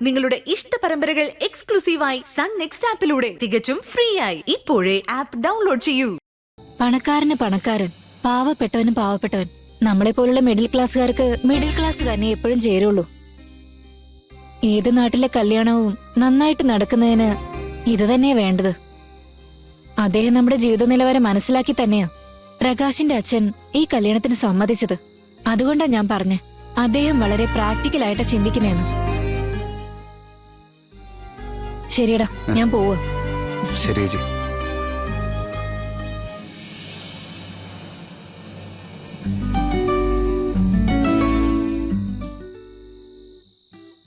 നിങ്ങളുടെ ഇഷ്ട പരമ്പരകൾ എക്സ്ക്ലൂസീവായി സൺ നെക്സ്റ്റ് ആപ്പിലൂടെ തികച്ചും ഫ്രീ ആയി ഇപ്പോഴേ ആപ്പ് ഡൗൺലോഡ് ചെയ്യൂ. പണക്കാരന് പണക്കാരൻ, പാവപ്പെട്ടവന് പാവപ്പെട്ടവൻ. നമ്മളെ പോലുള്ള മിഡിൽ ക്ലാസ്സുകാർക്ക് മിഡിൽ ക്ലാസ് തന്നെ എപ്പോഴും ചേരുള്ളൂ. ഏത് നാട്ടിലെ കല്യാണവും നന്നായിട്ട് നടക്കുന്നതിന് ഇത് തന്നെയാ വേണ്ടത്. അദ്ദേഹം നമ്മുടെ ജീവിത നിലവാരം മനസ്സിലാക്കി തന്നെയാ പ്രകാശിന്റെ അച്ഛൻ ഈ കല്യാണത്തിന് സമ്മതിച്ചത്. അതുകൊണ്ടാ ഞാൻ പറഞ്ഞേ, അദ്ദേഹം വളരെ പ്രാക്ടിക്കലായിട്ട് ചിന്തിക്കുന്നേന്ന്. ശരിയടാ, ഞാൻ പോവാ. ശരി ചേച്ചി.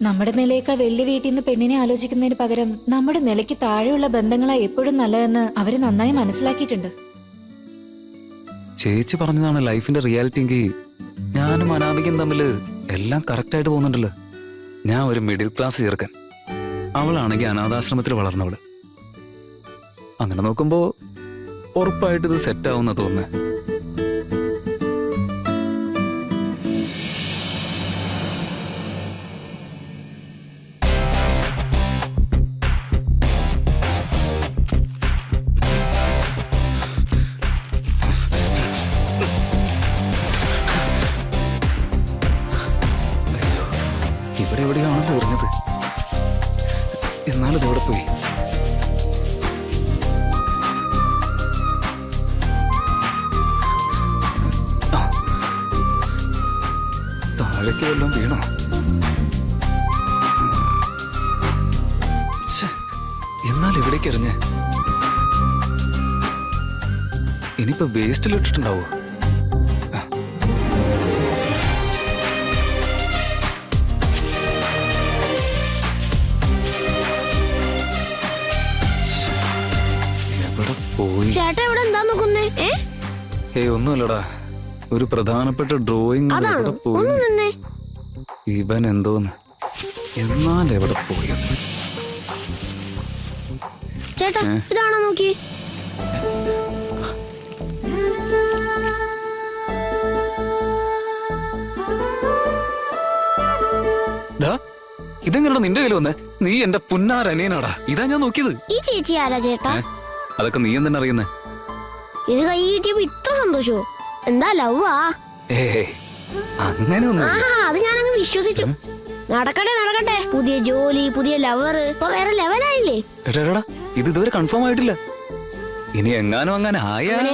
നമ്മുടെ നിലയേക്കാൾ വലിയ വീട്ടിൽ നിന്ന് പെണ്ണിനെ ആലോചിക്കുന്നതിന് പകരം നമ്മുടെ നിലയ്ക്ക് താഴെയുള്ള ബന്ധങ്ങളാ എപ്പോഴും നല്ലതെന്ന് അവര് നന്നായി മനസ്സിലാക്കിയിട്ടുണ്ട്. ചേച്ചി പറഞ്ഞതാണ് ലൈഫിന്റെ റിയാലിറ്റി എങ്കിൽ ഞാനും അനാമികയും തമ്മില് എല്ലാം കറക്റ്റായിട്ട് പോകുന്നുണ്ടല്ലോ. ഞാൻ ഒരു മിഡിൽ ക്ലാസ് ചേർക്കാൻ, അവളാണെങ്കിൽ അനാഥാശ്രമത്തിൽ വളർന്നവള്. അങ്ങനെ നോക്കുമ്പോ ഉറപ്പായിട്ട് ഇത് സെറ്റ് ആവുന്ന തോന്നുന്നേ. ഇവിടെ എവിടെയാണല്ലോ എറിഞ്ഞത്, എന്നാലും ഇതെവിടെ പോയി? താഴേക്ക് വല്ലതും വീണോ? എന്നാൽ എവിടേക്ക് എറിഞ്ഞ്? ഇനിയിപ്പോ വേസ്റ്റിലിട്ടിട്ടുണ്ടാവോ? ചേട്ടാ ഇവിടെ എന്താ നോക്കുന്നേ? ഒന്നുമില്ലടാ, ഒരു പ്രധാനപ്പെട്ട ഡ്രോയിങ്. ഇവൻ എന്തോന്ന്, എന്നാൽ എവിടെ പോയി? ചേട്ടാ ഇതാണോ നോക്കി? ഇതെങ്ങനെയാ നിന്റെ കയ്യിൽ വന്നേ? നീ എന്റെ പുന്നാരനിയനാടാ. ഇതാ ഞാൻ നോക്കിയത്. ഈ ചേച്ചി ആരാ ചേട്ടാ? അതൊക്കെ നീ എന്തിനാ അറിയുന്നേ? ഇത് കൈ കിട്ടിയപ്പോ ഇത്ര സന്തോഷോ? എന്താ ലവ്വാ? അങ്ങനെ ഒന്നും. അത് ഞാനങ്ങ് വിശ്വസിച്ചു. നടക്കട്ടെ നടക്കട്ടെ, പുതിയ ജോലി, പുതിയ ലവർ, ഇപ്പൊ വേറെ ലെവലായില്ലേ? ഇത് ഇതുവരെ കൺഫേം ആയിട്ടില്ല. ഇനി എങ്ങാനും അങ്ങനെ ആയാൽ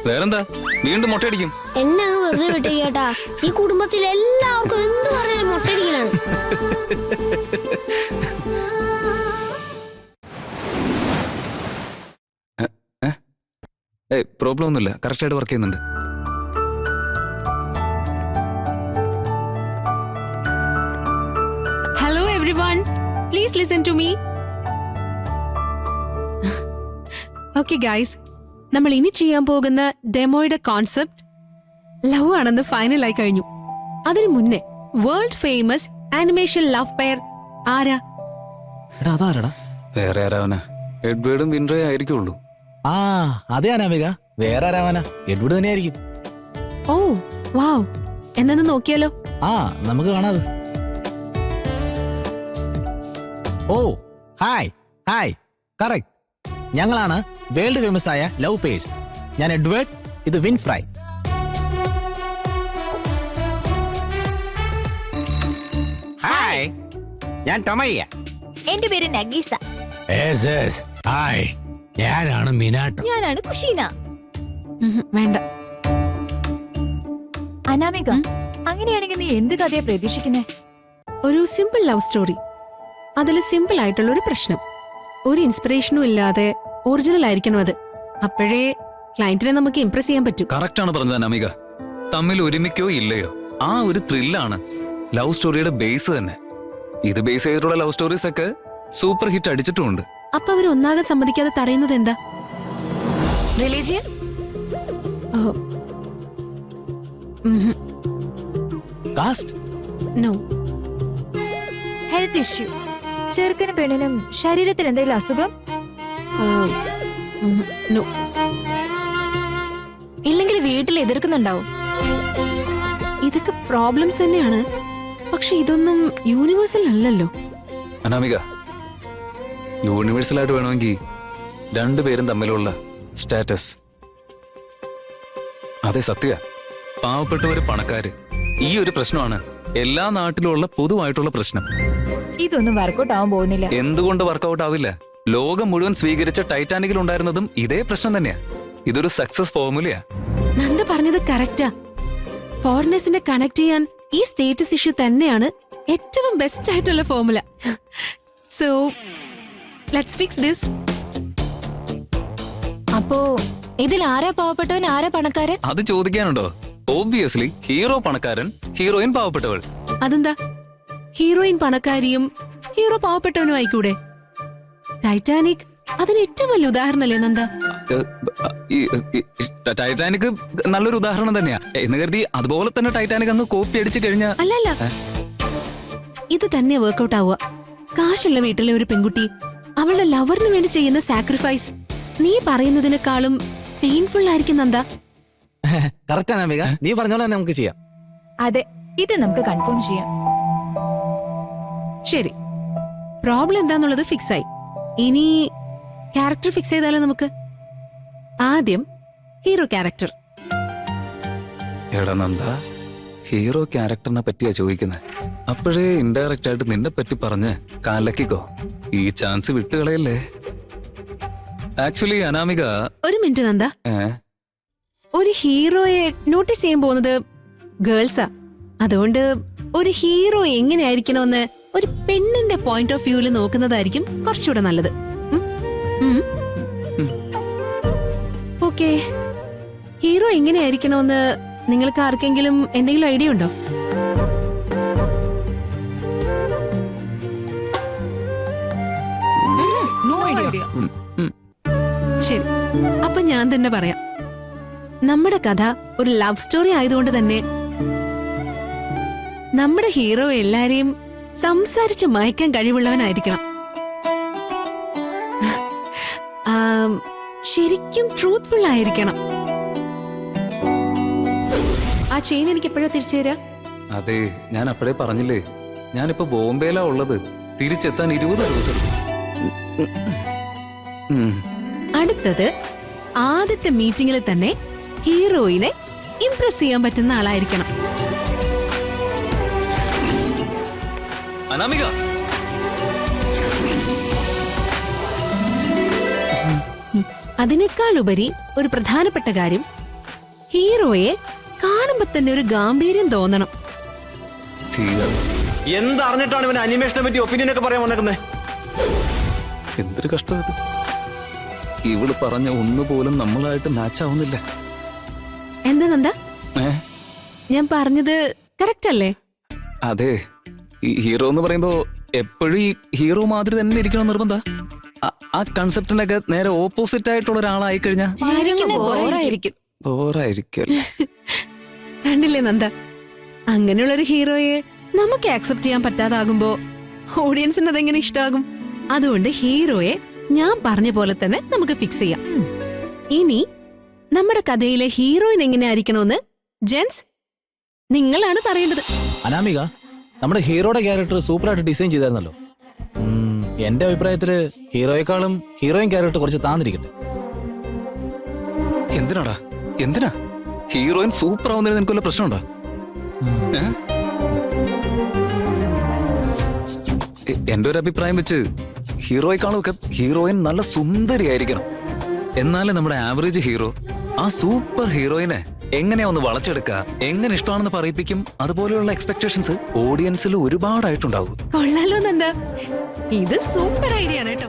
വേറെന്താ, വീണ്ടും മൊട്ടയടിക്കും. എന്നെ അങ്ങ് വെറുതെ വിട്ടേ കേട്ടാ. ഈ കുടുംബത്തിൽ എല്ലാവർക്കും എന്ത് പറഞ്ഞാലും മൊട്ടയടിക്കലാണ്. പ്രോബ്ലം ഒന്നുമില്ല, കറക്റ്റായിട്ട് വർക്ക് ചെയ്യുന്നുണ്ട്. Hello everyone, please listen to me. Okay guys, നമ്മൾ ഇനി ചെയ്യാൻ പോകുന്ന ഡെമോയുടെ കോൺസെപ്റ്റ് ലവ് ആണെന്ന് ഫൈനൽ ആയി കഴിഞ്ഞു. അതിനു മുന്നേ world famous animation love pair ആരാ? വേറെ ആരാവനാ? എഡ്വേർഡും വിൻറേ ആയിരിക്കുള്ളൂ. അതെ അനാമിക, വേറെ ആരാവാനാ? എഡ്വേർഡ് തന്നെയായിരിക്കും. ഓ വാവ്, എന്നൊന്ന് നോക്കിയാലോ? നമുക്ക് കാണാതെ. ഓ ഹായ് ഹായ്, കറക്റ്റ്. ഞങ്ങളാണ് വേൾഡ് ഫേമസ് ആയ ലവ് പേഴ്സ്. ഞാൻ എഡ്വേർഡ്, ഇത് വിൻഫ്രൈ. ഹായ്, ഞാൻ ടൊമയ്യ. എന്റെ പേര് നഗീസ. ഹായ്, ഞാനാണ് മിനാട്ടോ. ഞാനാണ് കുഷീന. വേണ്ട അനാമിക, അങ്ങനെയാണെങ്കിൽ നീ എന്ത് കഥയാ പ്രതീക്ഷിക്കുന്നേ? ഒരു സിമ്പിൾ ലവ് സ്റ്റോറി. അതിൽ സിമ്പിൾ ആയിട്ടുള്ള ഒരു പ്രശ്നം, ഒരു ഇൻസ്പിറേഷനും ഇല്ലാതെ ഒറിജിനൽ ആയിരിക്കണം അത്. അപ്പോഴേ ക്ലയന്റിനെ നമുക്ക് ഇംപ്രസ് ചെയ്യാൻ പറ്റും. കറക്റ്റ് ആണ് പറഞ്ഞത് അനാമിക. തമ്മിൽ ഒരുമിക്കോ ഇല്ലയോ, ആ ഒരു ത്രില്ലാണ് ലവ് സ്റ്റോറിയുടെ ബേസ് തന്നെ. ഇത് ബേസ് ചെയ്തിട്ടുള്ള ലവ് സ്റ്റോറീസ് ഒക്കെ സൂപ്പർ ഹിറ്റ് അടിച്ചിട്ടുമുണ്ട്. അപ്പൊ അവർ ഒന്നാകെ സമ്മതിക്കാതെ തടയുന്നത് എന്താ? Religion? Caste? No. Health issue? ചെറുക്കനും പെണ്ണിനും ശരീരത്തിൽ എന്തെങ്കിലും അസുഖം? നോ. ഇല്ലെങ്കിൽ വീട്ടിൽ എതിർക്കുന്നുണ്ടാവും. ഇതൊക്കെ പ്രോബ്ലംസ് തന്നെയാണ്. പക്ഷെ ഇതൊന്നും യൂണിവേഴ്സൽ അല്ലല്ലോ. അനാമിക, യൂണിവേഴ്സലായിട്ട് വേണമെങ്കിൽ രണ്ടുപേരും തമ്മിലുള്ള സ്റ്റാറ്റസ്. അതെ, സത്യ. പാവപ്പെട്ടവര് പണക്കാര്, ഈ ഒരു പ്രശ്നമാണ് എല്ലാ നാട്ടിലുള്ള പൊതുവായിട്ടുള്ള പ്രശ്നം. ഇതൊന്നും വർക്കൗട്ട് ആവാൻ പോകുന്നില്ല. എന്തുകൊണ്ട് വർക്കൗട്ട് ആവില്ല? ലോകം മുഴുവൻ സ്വീകരിച്ച ടൈറ്റാനിക്കിൽ ഉണ്ടായിരുന്നതും ഇതേ പ്രശ്നം തന്നെയാ. ഇതൊരു സക്സസ് ഫോർമുലയാ. നന്ദ പറഞ്ഞത് കറക്റ്റാ. ഫോറിനേഴ്സിനെ കണക്ട് ചെയ്യാൻ ഈ സ്റ്റേറ്റസ് ഇഷ്യൂ തന്നെയാണ് ഏറ്റവും ബെസ്റ്റ് ആയിട്ടുള്ള formula. So let's fix this. അപ്പോ ഇതിൽ ആരാ പാവപ്പെട്ടവൻ, ആരാ പണക്കാരൻ? അത് ചോദിക്കാനുണ്ടോ? ഓബ്വിയസ്ലി ഹീറോ പണക്കാരൻ, ഹീറോയിൻ പാവപ്പെട്ടവൾ. അതെന്താ? ഹീറോയിൻ പണക്കാരിയും ഹീറോ പാവപ്പെട്ടവനും ആയിക്കൂടെ? ടൈറ്റാനിക് അതിന് ഏറ്റവും വലിയ ഉദാഹരണല്ലേ നന്ദ? ടൈറ്റാനിക് നല്ലൊരു ഉദാഹരണം തന്നെയാ. എന്ന് കരുതി അതുപോലെ തന്നെ ടൈറ്റാനിക് അങ്ങ് കോപ്പി അടിച്ചു കഴിഞ്ഞാ അല്ലല്ല, ഇത് തന്നെ വർക്കൗട്ട് ആവുക. കാശുള്ള വീട്ടിലെ ഒരു പെൺകുട്ടി അവളുടെ ലവറിന് വേണ്ടി ചെയ്യുന്ന സാക്രിഫൈസ് നീ പറയുന്നതിനേക്കാളും പെയിൻഫുൾ ആയിരിക്കും നന്ദ. കറക്റ്റ് അനാമിക, നീ പറഞ്ഞോളെ നമുക്ക് ചെയ്യാം. അതെ, ഇത് നമുക്ക് കൺഫേം ചെയ്യാം. ശരി, പ്രോബ്ലം എന്താന്നുള്ളത് ഫിക്സ് ആയി. ഇനി ക്യാരക്ടർ ഫിക്സ് ചെയ്താലോ നമുക്ക്? ആദ്യം ഹീറോ ക്യാരക്ടർ. എടാ നന്ദ, ഹീറോ ക്യാരക്ടറിനെ പറ്റിയാ ചോദിക്കുന്നത്. അപ്പോഴേ ഇൻഡയറക്റ്റ് ആയിട്ട് നിന്നെ പറ്റി പറഞ്ഞ് കാലക്കിക്കോ. ഈ ചാൻസ് വിട്ടുകളയല്ലേ. ആക്ച്വലി അനാമിക, ഒരു മിനിറ്റ് നന്ദ. ഏ ഒരു ഹീറോയെ നോട്ടീസ് ചെയ്യാൻ പോകുന്നത് ഗേൾസാ. അതുകൊണ്ട് ഒരു ഹീറോ എങ്ങനെയായിരിക്കണമെന്ന് ഒരു പെണ്ണിന്റെ പോയിന്റ് ഓഫ് വ്യൂവിൽ നോക്കുന്നതായിരിക്കും കുറച്ചുകൂടെ നല്ലത്. ഓക്കെ, ഹീറോ എങ്ങനെയായിരിക്കണമെന്ന് നിങ്ങൾക്ക് ആർക്കെങ്കിലും എന്തെങ്കിലും ഐഡിയ ഉണ്ടോ? ശരി, അപ്പൊ ഞാൻ തന്നെ പറയാം. നമ്മുടെ കഥ ഒരു ലവ് സ്റ്റോറി ആയതുകൊണ്ട് തന്നെ നമ്മുടെ ഹീറോ എല്ലാരെയും സംസാരിച്ച് മയക്കാൻ കഴിവുള്ളവനായിരിക്കണം. ശരിക്കും ട്രൂത്ത്ഫുൾ ആയിരിക്കണം. ആ ചെയിൻ എനിക്ക് എപ്പോഴാ തിരിച്ചു തരാ? അതെ, ഞാൻ അപ്പോഴേ പറഞ്ഞില്ലേ, ഞാനിപ്പോ ബോംബെയിലാ ഉള്ളത്. തിരിച്ചെത്താൻ 20 ദിവസം. അടുത്തത് ആദ്യത്തെ മീറ്റിംഗിൽ തന്നെ ഹീറോയിനെ ഇംപ്രസ് ചെയ്യാൻ പറ്റുന്ന ആളായിരിക്കണം. അനാമിക, അതിനേക്കാൾ ഉപരി ഒരു പ്രധാനപ്പെട്ട കാര്യം, ഹീറോയെ കാണുമ്പോ തന്നെ ഒരു ഗാംഭീര്യം തോന്നണം. എന്തറിഞ്ഞിട്ടാണ് ഇവൻ അനിമേഷനെ പറ്റി ഒപ്പീനിയൻ ഒക്കെ പറയാൻ വന്നേക്കുന്നത്? എന്തൊരു കഷ്ടം ഇത്. ഇവള് പറഞ്ഞ ഒന്നുപോലും നമ്മളായിട്ട് മാച്ച് ആവുന്നില്ല. എന്താ നന്ദ, ഞാൻ പറഞ്ഞത് കറക്റ്റ് അല്ലേ? അതെ, ഈ ഹീറോ എന്ന് പറയുമ്പോ എപ്പോഴും ഈ ഹീറോ മാതിരി തന്നെ ഇരിക്കണം നിർബന്ധ. ആ കൺസെപ്റ്റിനൊക്കെ നേരെ ഓപ്പോസിറ്റ് ആയിട്ടുള്ള ഒരാളായി കഴിഞ്ഞാ ബോറായിരിക്കും. കണ്ടില്ലേ നന്ദ, അങ്ങനെയുള്ളൊരു ഹീറോയെ നമുക്ക് ആക്സെപ്റ്റ് ചെയ്യാൻ പറ്റാതാകുമ്പോ ഓഡിയൻസിന് അതെങ്ങനെ ഇഷ്ടാകും? അതുകൊണ്ട് ഹീറോയെ ഞാൻ പറഞ്ഞ പോലെ തന്നെ നമുക്ക് ഫിക്സ് ചെയ്യാം. ഇനി നമ്മുടെ കഥയിലെ ഹീറോയിൻ എങ്ങനെയായിരിക്കണമെന്ന് ജെൻസ് നിങ്ങളാണ് പറയേണ്ടത്. അനാമിക, നമ്മുടെ ഹീറോയുടെ ക്യാരക്ടർ സൂപ്പറായിട്ട് ഡിസൈൻ ചെയ്തായിരുന്നല്ലോ. എന്റെ അഭിപ്രായത്തില് ഹീറോയെക്കാളും ഹീറോയിൻ ക്യാരക്ടർ കുറച്ച് താന്നിരിക്കട്ടെ. എന്തിനാ ഹീറോയിൻ സൂപ്പർ ആവുന്നതിന് നിനക്കുള്ള പ്രശ്നമുണ്ടോ? എന്റെ ഒരു അഭിപ്രായം വെച്ച് ഹീറോയെക്കാളും ഒക്കെ ഹീറോയിൻ നല്ല സുന്ദരിയായിരിക്കണം. എന്നാലേ നമ്മുടെ ആവറേജ് ഹീറോ ആ സൂപ്പർ ഹീറോയിനെ എങ്ങനെയാ ഒന്ന് വളച്ചെടുക്കുക, എങ്ങനെ ഇഷ്ടമാണെന്ന് പറയിപ്പിക്കും, അതുപോലെയുള്ള എക്സ്പെക്ടേഷൻസ് ഓഡിയൻസിൽ ഒരുപാടായിട്ടുണ്ടാവും. കൊള്ളാലോ നന്ദ, ഇത് സൂപ്പർ ഐഡിയ ആണ് കേട്ടോ.